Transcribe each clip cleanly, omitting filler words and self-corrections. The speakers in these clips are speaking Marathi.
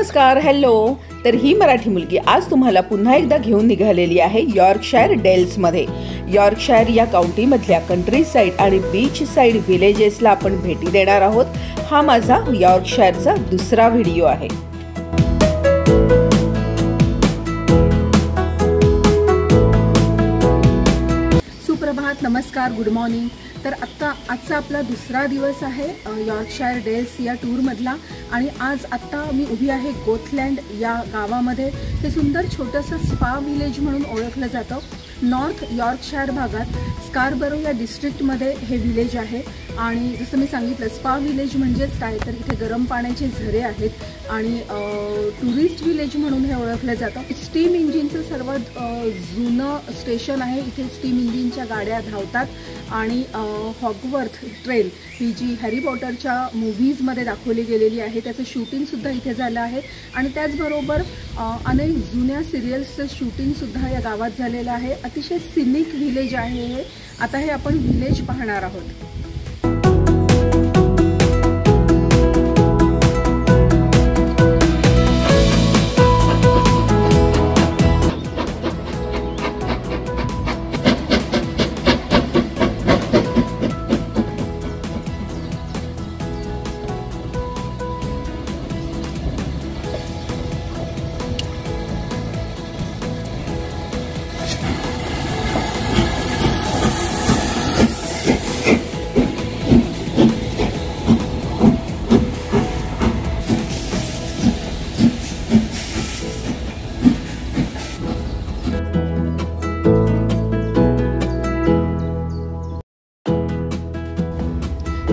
नमस्कार, हॅलो. तर ही मराठी मुलगी आज तुम्हाला पुन्हा एकदा घेऊन निघालेली आहे यॉर्कशायर डेल्समध्ये. यॉर्कशायर या काउंटीमधल्या कंट्री साईड आणि बीच साईड विलेजेसला आपण भेटी देणार आहोत. हा माझा यॉर्कशायरचा दुसरा व्हिडिओ आहे. सुप्रभात, नमस्कार, गुड मॉर्निंग. तर आजचा आपला दुसरा दिवस आहे यॉर्कशायर डेल्स या टूरमधला. आणि आत्ता मी उभी आहे गोथलँड या गावामध्ये. हे सुंदर छोटंसं स्पा विलेज म्हणून ओळखलं जातं. नॉर्थ यॉर्कशायर भागात स्कारबरो या डिस्ट्रिक्टमध्ये हे विलेज आहे. आणि जसं मी सांगितलं, स्पा विलेज म्हणजेच काय, तर इथे गरम पाण्याचे झरे आहेत आणि टुरिस्ट विलेज म्हणून हे ओळखलं जातं. स्टीम इंजिनचं सर्वात जुनं स्टेशन आहे. इथे स्टीम इंजिनच्या गाड्या धावतात आणि हॉगवर्थ ट्रेल ही जी हॅरी पॉटरच्या मूव्हीजमध्ये दाखवली गेलेली आहे त्याचं शूटिंगसुद्धा इथे झालं आहे. आणि त्याचबरोबर अनेक जुन्या सिरियल्सचं शूटिंगसुद्धा या गावात झालेलं आहे. अतिशय सिनिक विलेज आहे हे. आता हे आपण विलेज पाहणार आहोत.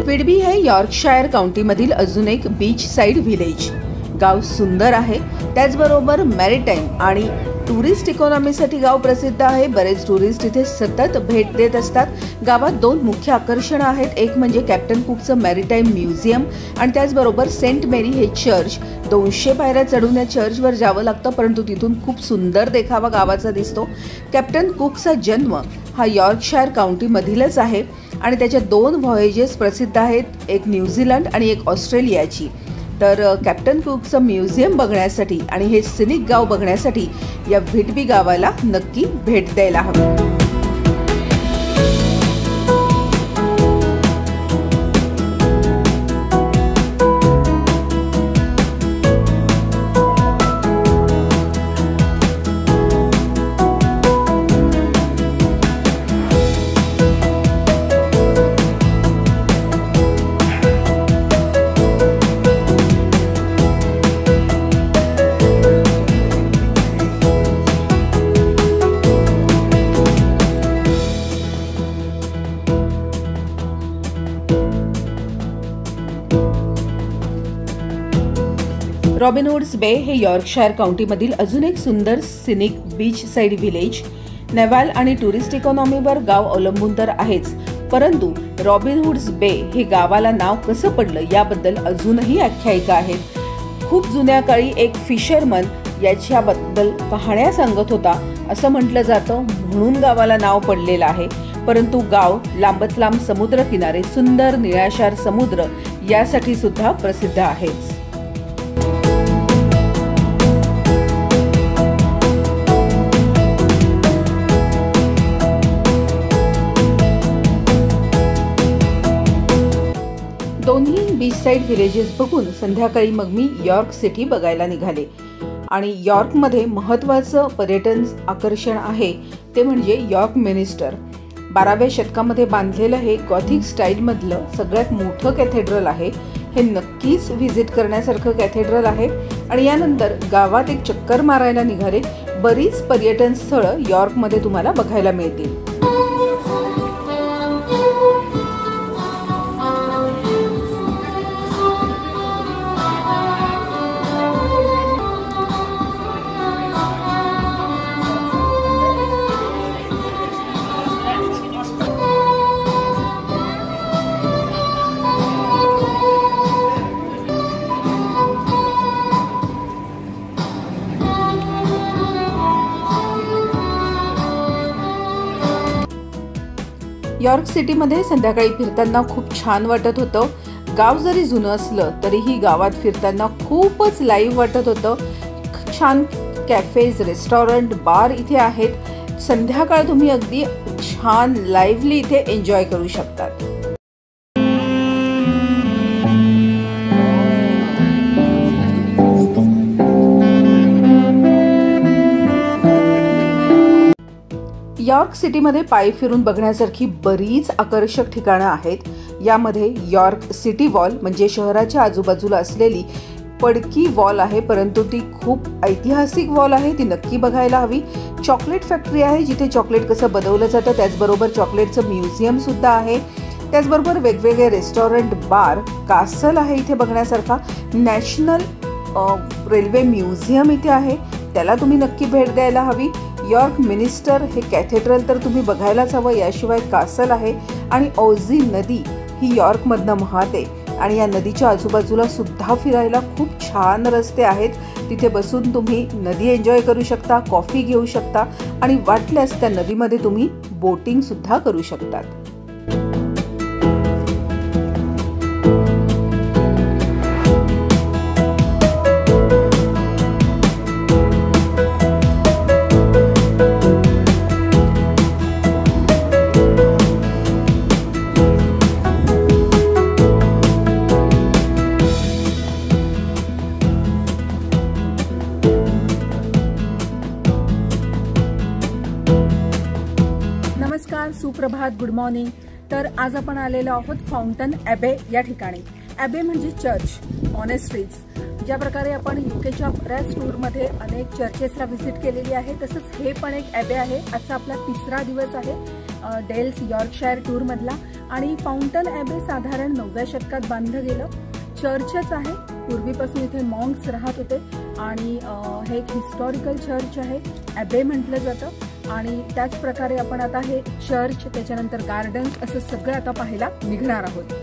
व्हिडबी हे यॉर्कशायर काउंटीमधील अजून एक बीच साईड व्हिलेज. गाव सुंदर आहे, त्याचबरोबर मॅरिटाईम आणि टुरिस्ट इकॉनॉमीसाठी गाव प्रसिद्ध आहे. बरेच टुरिस्ट इथे सतत भेट देत असतात. गावात दोन मुख्य आकर्षणं आहेत. एक म्हणजे कॅप्टन कुकचं मॅरिटाईम म्युझियम आणि त्याचबरोबर सेंट मेरी हे चर्च. 200 पायऱ्या चढून या चर्चवर जावं लागतं, परंतु तिथून खूप सुंदर देखावा गावाचा दिसतो. कॅप्टन कुकचा जन्म हा यॉर्कशायर काउंटीमधीलच आहे आणि त्याच्या 2 व्हॉयजेस प्रसिद्ध आहेत, एक न्यूझीलंड आणि एक ऑस्ट्रेलियाची. तर कॅप्टन कुकचं म्युझियम बघण्यासाठी आणि हे सिनिक गाव बघण्यासाठी या व्हिडबी गावाला नक्की भेट द्यायला हवी. रॉबिनहुड्स बे हे यॉर्कशायर काउंटीमधील अजून एक सुंदर scenic beach side village. Naval आणि टुरिस्ट इकॉनॉमीवर गाव अवलंबून तर आहेच, परंतु रॉबिनहुड्स बे हे गावाला नाव कसं पडलं याबद्दल अजूनही आख्यायिका आहेत. खूप जुन्या काळी एक फिशरमन याच्याबद्दल कहाण्या सांगत होता असं म्हटलं जातं, म्हणून गावाला नाव पडलेलं आहे. परंतु गाव लांबच लांब समुद्रकिनारे, सुंदर निळाशार समुद्र यासाठी सुद्धा प्रसिद्ध आहेच. दोन्ही बीच साईड व्हिलेजेस बघून संध्याकाळी मग मी यॉर्क सिटी बघायला निघाले. आणि यॉर्कमध्ये महत्त्वाचं पर्यटन आकर्षण आहे ते म्हणजे यॉर्क मिनिस्टर. 12व्या शतकामध्ये बांधलेलं हे गॉथिक स्टाईलमधलं सगळ्यात मोठं कॅथेड्रल आहे. हे नक्कीच व्हिजिट करण्यासारखं कॅथेड्रल आहे. आणि यानंतर गावात एक चक्कर मारायला निघाले. बरीच पर्यटन स्थळं यॉर्कमध्ये तुम्हाला बघायला मिळतील. यॉर्क सिटीमध्ये संध्याकाळी फिरताना खूप छान वाटत होतं. गाव जरी जुनं असलं तरीही गावात फिरताना खूपच लाईव्ह वाटत होतं. छान कॅफेज, रेस्टॉरंट, बार इथे आहेत. संध्याकाळ तुम्ही अगदी छान लाईव्हली इथे एन्जॉय करू शकतात. यॉर्क सिटीमध्ये पायी फिरून बघण्यासारखी बरीच आकर्षक ठिकाणं आहेत. यामध्ये यॉर्क सिटी वॉल म्हणजे शहराच्या आजूबाजूला असलेली पडकी वॉल आहे, परंतु ती खूप ऐतिहासिक वॉल आहे, ती नक्की बघायला हवी. चॉकलेट फॅक्टरी आहे जिथे चॉकलेट कसं बनवलं जातं, त्याचबरोबर चॉकलेटचं म्युझियम सुद्धा आहे. त्याचबरोबर वेगवेगळे रेस्टॉरंट, बार, कासल आहे इथे बघण्यासारखा. नॅशनल रेल्वे म्युझियम इथे आहे, त्याला तुम्ही नक्की भेट द्यायला हवी. यॉर्क मिनिस्टर हे कॅथेड्रल तर तुम्ही बघायलाच हवं. याशिवाय कासल आहे आणि औझी नदी ही यॉर्कमधनं वाहते आणि या नदीच्या आजूबाजूला सुद्धा फिरायला खूप छान रस्ते आहेत. तिथे बसून तुम्ही नदी एन्जॉय करू शकता, कॉफी घेऊ शकता आणि वाटल्यास त्या नदीमध्ये तुम्ही बोटिंग सुद्धा करू शकतात. नमस्कार, सुप्रभात, गुड मॉर्निंग. तर आज आपण आलेलो आहोत फाउंटन ॲबे या ठिकाणी. ॲबे म्हणजे चर्च, मॉनेस्ट्रीज. ज्या प्रकारे आपण युकेच्या बऱ्याच टूरमध्ये अनेक चर्चेसला व्हिजिट केलेली आहे, तसंच हे पण एक ॲबे आहे. आजचा आपला 3रा दिवस आहे डेल्स यॉर्कशायर टूरमधला. आणि फाउंटन ॲबे साधारण 9व्या शतकात बांधलं गेलं चर्चच आहे. पूर्वीपासून इथे मॉन्क्स राहत होते आणि हे एक हिस्टॉरिकल चर्च आहे, ॲबे म्हटलं जातं. आणि त्याच प्रकारे आपण आता हे चर्च, त्याच्यानंतर गार्डन्स असं सगळं आता पाहायला निघणार आहोत.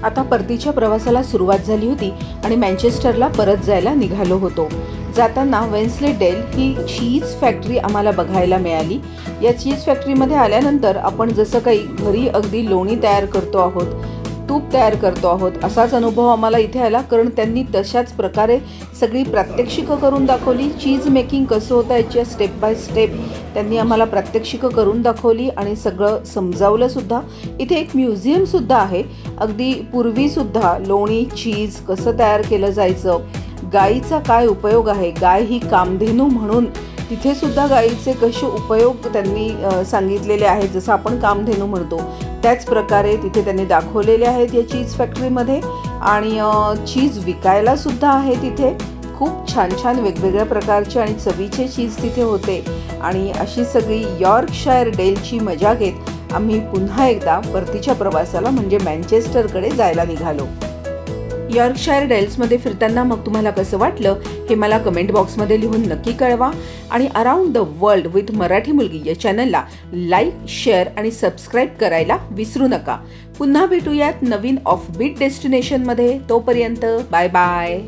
आता परतीच्या प्रवासाला सुरुवात झाली होती आणि मँचेस्टरला परत जायला निघालो होतो. जाताना वेन्सलेडेल ही चीज फॅक्टरी आम्हाला बघायला मिळाली. या चीज फॅक्टरीमध्ये आल्यानंतर आपण जसं काही घरी अगदी लोणी तयार करतो आहोत, तूप तयार करतो आहोत, असाच अनुभव आम्हाला इथे आला. कारण त्यांनी तशाच प्रकारे सगळी प्रात्यक्षिकं करून दाखवली. चीज मेकिंग कसं होतं याच्या स्टेप बाय स्टेप त्यांनी आम्हाला प्रात्यक्षिकं करून दाखवली आणि सगळं समजावलं सुद्धा. इथे एक म्युझियम सुद्धा आहे. अगदी पूर्वीसुद्धा लोणी, चीज कसं तयार केलं जायचं, गाईचा काय उपयोग आहे, गाय ही कामधेनू म्हणून तिथे सुद्धा गाईचे कसे उपयोग त्यांनी सांगितलेले आहेत. जसं आपण कामधेनू म्हणतो त्याच प्रकारे तिथे त्यांनी दाखवलेले आहेत या चीज फॅक्टरीमध्ये. आणि चीज विकायला सुद्धा आहे तिथे. खूप छान छान वेगवेगळ्या प्रकारचे आणि चवीचे चीज तिथे होते. आणि अशी सगळी यॉर्कशायर डेलची मजा घेत आम्ही पुन्हा एकदा परतीच्या प्रवासाला म्हणजे मँचेस्टरकडे जायला निघालो. यॉर्कशायर डेल्समध्ये फिरताना मग तुम्हाला कसं वाटलं हे मला कमेंट बॉक्समध्ये लिहून नक्की कळवा. आणि around the world with Marathi मुलगी या चॅनलला लाईक, शेअर आणि सबस्क्राईब करायला विसरू नका. पुन्हा भेटूयात नवीन ऑफबीट डेस्टिनेशनमध्ये. तोपर्यंत बाय बाय.